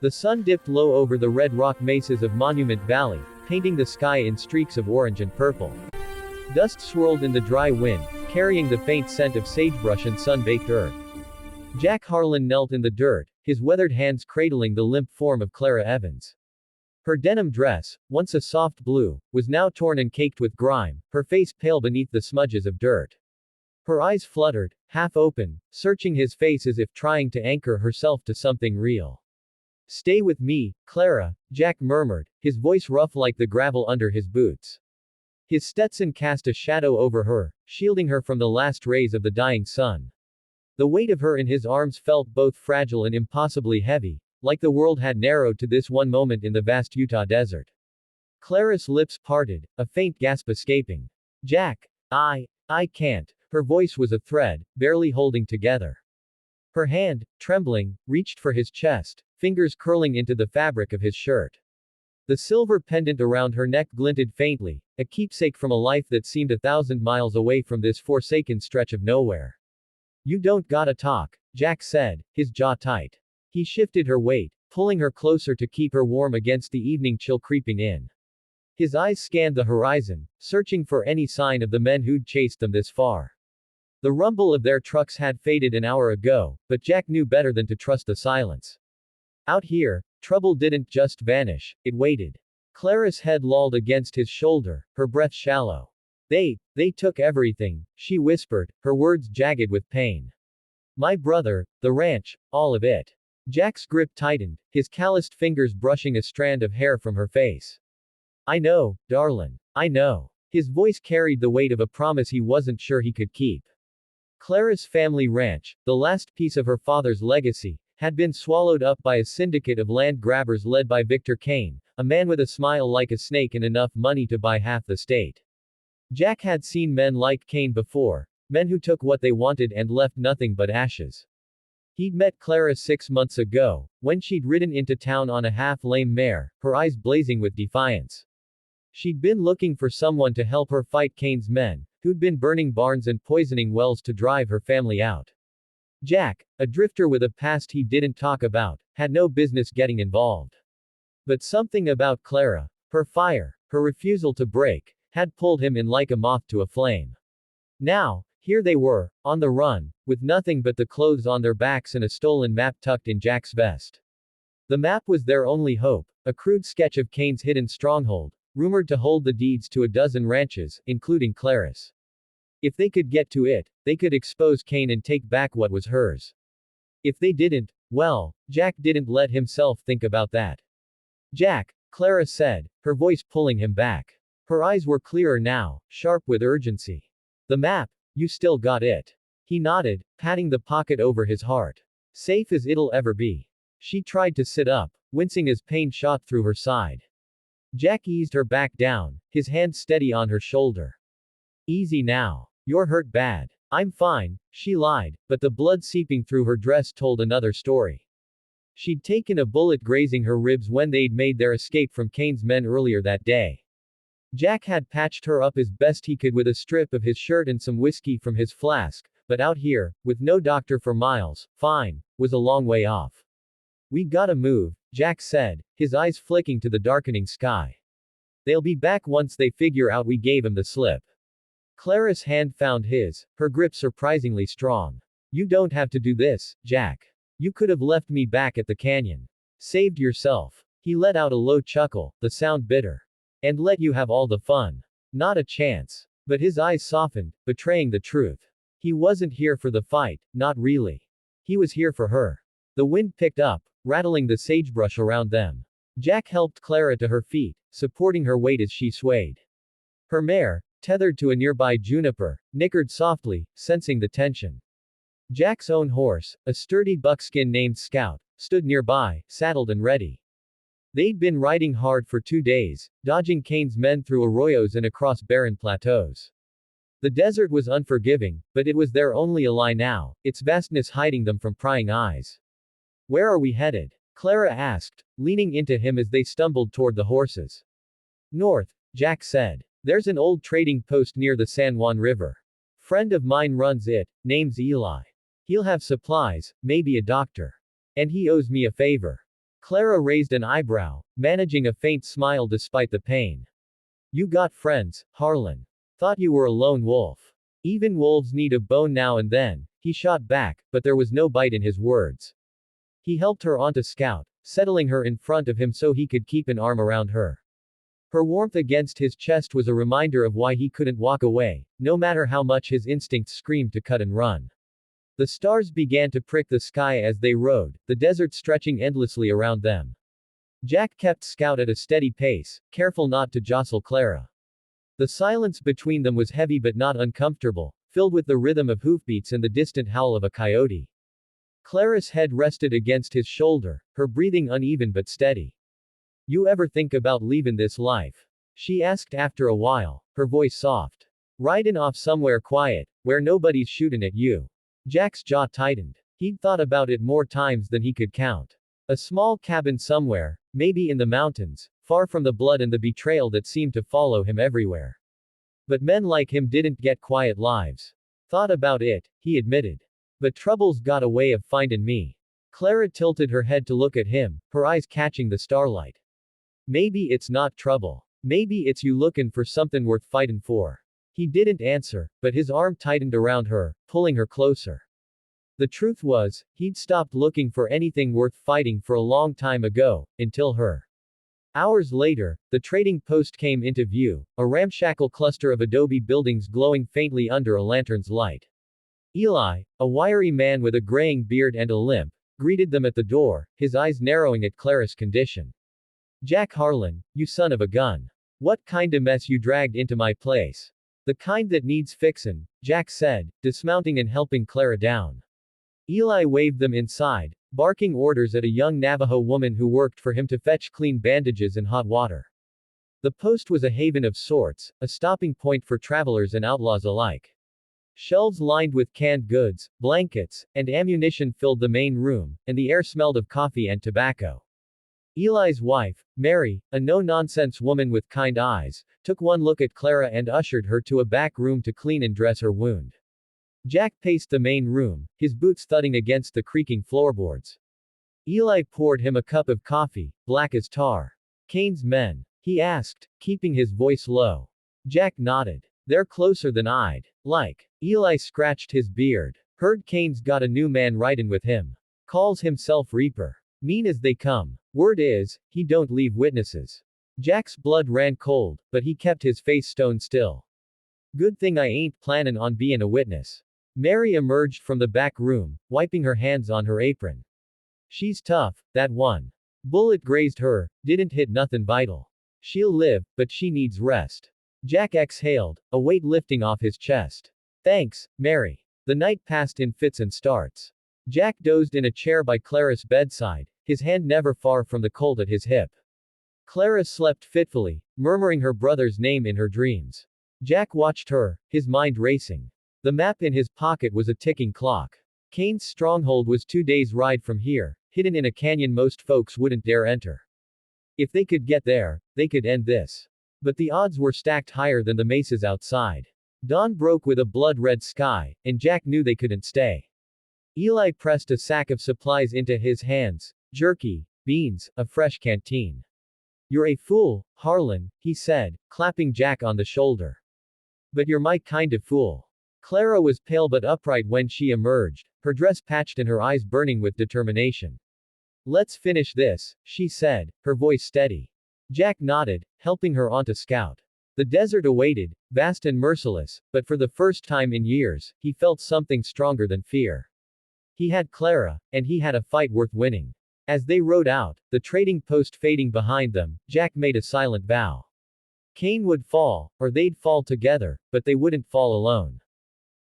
The sun dipped low over the red rock mesas of Monument Valley, painting the sky in streaks of orange and purple. Dust swirled in the dry wind, carrying the faint scent of sagebrush and sun-baked earth. Jack Harlan knelt in the dirt, his weathered hands cradling the limp form of Clara Evans. Her denim dress, once a soft blue, was now torn and caked with grime, her face pale beneath the smudges of dirt. Her eyes fluttered, half open, searching his face as if trying to anchor herself to something real. "Stay with me, Clara," Jack murmured, his voice rough like the gravel under his boots. His Stetson cast a shadow over her, shielding her from the last rays of the dying sun. The weight of her in his arms felt both fragile and impossibly heavy, like the world had narrowed to this one moment in the vast Utah desert. Clara's lips parted, a faint gasp escaping. "Jack, I can't." Her voice was a thread, barely holding together. Her hand, trembling, reached for his chest, fingers curling into the fabric of his shirt. The silver pendant around her neck glinted faintly, a keepsake from a life that seemed 1,000 miles away from this forsaken stretch of nowhere. "You don't gotta talk," Jack said, his jaw tight. He shifted her weight, pulling her closer to keep her warm against the evening chill creeping in. His eyes scanned the horizon, searching for any sign of the men who'd chased them this far. The rumble of their trucks had faded an hour ago, but Jack knew better than to trust the silence. Out here, trouble didn't just vanish, it waited. Clara's head lolled against his shoulder, her breath shallow. They took everything," she whispered, her words jagged with pain. "My brother, the ranch, all of it." Jack's grip tightened, his calloused fingers brushing a strand of hair from her face. "I know, darlin'. I know." His voice carried the weight of a promise he wasn't sure he could keep. Clara's family ranch, the last piece of her father's legacy, had been swallowed up by a syndicate of land grabbers led by Victor Kane, a man with a smile like a snake and enough money to buy half the state. Jack had seen men like Kane before, men who took what they wanted and left nothing but ashes. He'd met Clara 6 months ago, when she'd ridden into town on a half-lame mare, her eyes blazing with defiance. She'd been looking for someone to help her fight Kane's men, who'd been burning barns and poisoning wells to drive her family out. Jack, a drifter with a past he didn't talk about, had no business getting involved. But something about Clara, her fire, her refusal to break, had pulled him in like a moth to a flame. Now, here they were, on the run, with nothing but the clothes on their backs and a stolen map tucked in Jack's vest. The map was their only hope, a crude sketch of Kane's hidden stronghold, rumored to hold the deeds to a dozen ranches, including Clara's. If they could get to it, they could expose Kane and take back what was hers. If they didn't, well, Jack didn't let himself think about that. "Jack," Clara said, her voice pulling him back. Her eyes were clearer now, sharp with urgency. "The map, you still got it?" He nodded, patting the pocket over his heart. "Safe as it'll ever be." She tried to sit up, wincing as pain shot through her side. Jack eased her back down, his hand steady on her shoulder. "Easy now. You're hurt bad." "I'm fine," she lied, but the blood seeping through her dress told another story. She'd taken a bullet grazing her ribs when they'd made their escape from Kane's men earlier that day. Jack had patched her up as best he could with a strip of his shirt and some whiskey from his flask, but out here, with no doctor for miles, fine, was a long way off. "We gotta move," Jack said, his eyes flicking to the darkening sky. "They'll be back once they figure out we gave 'em the slip." Clara's hand found his, her grip surprisingly strong. "You don't have to do this, Jack. You could have left me back at the canyon. Saved yourself." He let out a low chuckle, the sound bitter. "And let you have all the fun. Not a chance." But his eyes softened, betraying the truth. He wasn't here for the fight, not really. He was here for her. The wind picked up, rattling the sagebrush around them. Jack helped Clara to her feet, supporting her weight as she swayed. Her mare, tethered to a nearby juniper, nickered softly, sensing the tension. Jack's own horse, a sturdy buckskin named Scout, stood nearby, saddled and ready. They'd been riding hard for 2 days, dodging Kane's men through arroyos and across barren plateaus. The desert was unforgiving, but it was their only ally now, its vastness hiding them from prying eyes. "Where are we headed?" Clara asked, leaning into him as they stumbled toward the horses. "North," Jack said. "There's an old trading post near the San Juan River. Friend of mine runs it, name's Eli. He'll have supplies, maybe a doctor. And he owes me a favor." Clara raised an eyebrow, managing a faint smile despite the pain. You got friends, Harlan. Thought you were a lone wolf. Even wolves need a bone now and then, he shot back, but there was no bite in his words. He helped her onto Scout, settling her in front of him so he could keep an arm around her. Her warmth against his chest was a reminder of why he couldn't walk away, no matter how much his instincts screamed to cut and run. The stars began to prick the sky as they rode, the desert stretching endlessly around them. Jack kept Scout at a steady pace, careful not to jostle Clara. The silence between them was heavy but not uncomfortable, filled with the rhythm of hoofbeats and the distant howl of a coyote. Clara's head rested against his shoulder, her breathing uneven but steady. You ever think about leaving this life? She asked after a while, her voice soft. Riding off somewhere quiet, where nobody's shooting at you. Jack's jaw tightened. He'd thought about it more times than he could count. A small cabin somewhere, maybe in the mountains, far from the blood and the betrayal that seemed to follow him everywhere. But men like him didn't get quiet lives. Thought about it, he admitted. But trouble's got a way of finding me. Clara tilted her head to look at him, her eyes catching the starlight. Maybe it's not trouble. Maybe it's you looking for something worth fighting for. He didn't answer, but his arm tightened around her, pulling her closer. The truth was, he'd stopped looking for anything worth fighting for a long time ago, until her. Hours later, the trading post came into view, a ramshackle cluster of adobe buildings glowing faintly under a lantern's light. Eli, a wiry man with a graying beard and a limp, greeted them at the door, his eyes narrowing at Clara's condition. Jack Harlan, you son of a gun. What kinda mess you dragged into my place? The kind that needs fixin', Jack said, dismounting and helping Clara down. Eli waved them inside, barking orders at a young Navajo woman who worked for him to fetch clean bandages and hot water. The post was a haven of sorts, a stopping point for travelers and outlaws alike. Shelves lined with canned goods, blankets, and ammunition filled the main room, and the air smelled of coffee and tobacco. Eli's wife, Mary, a no-nonsense woman with kind eyes, took one look at Clara and ushered her to a back room to clean and dress her wound. Jack paced the main room, his boots thudding against the creaking floorboards. Eli poured him a cup of coffee, black as tar. Kane's men? He asked, keeping his voice low. Jack nodded. They're closer than I'd like. Eli scratched his beard. Heard Kane's got a new man riding with him. Calls himself Reaper. Mean as they come. Word is, he don't leave witnesses. Jack's blood ran cold, but he kept his face stone still. Good thing I ain't plannin' on being a witness. Mary emerged from the back room, wiping her hands on her apron. She's tough, that one. Bullet grazed her, didn't hit nothing vital. She'll live, but she needs rest. Jack exhaled, a weight lifting off his chest. Thanks, Mary. The night passed in fits and starts. Jack dozed in a chair by Clara's bedside, his hand never far from the Colt at his hip. Clara slept fitfully, murmuring her brother's name in her dreams. Jack watched her, his mind racing. The map in his pocket was a ticking clock. Kane's stronghold was 2 days' ride from here, hidden in a canyon most folks wouldn't dare enter. If they could get there, they could end this. But the odds were stacked higher than the mesas outside. Dawn broke with a blood-red sky, and Jack knew they couldn't stay. Eli pressed a sack of supplies into his hands, jerky, beans, a fresh canteen. You're a fool, Harlan, he said, clapping Jack on the shoulder. But you're my kind of fool. Clara was pale but upright when she emerged, her dress patched and her eyes burning with determination. Let's finish this, she said, her voice steady. Jack nodded, helping her onto Scout. The desert awaited, vast and merciless, but for the first time in years, he felt something stronger than fear. He had Clara, and he had a fight worth winning. As they rode out, the trading post fading behind them, Jack made a silent vow. Kane would fall, or they'd fall together, but they wouldn't fall alone.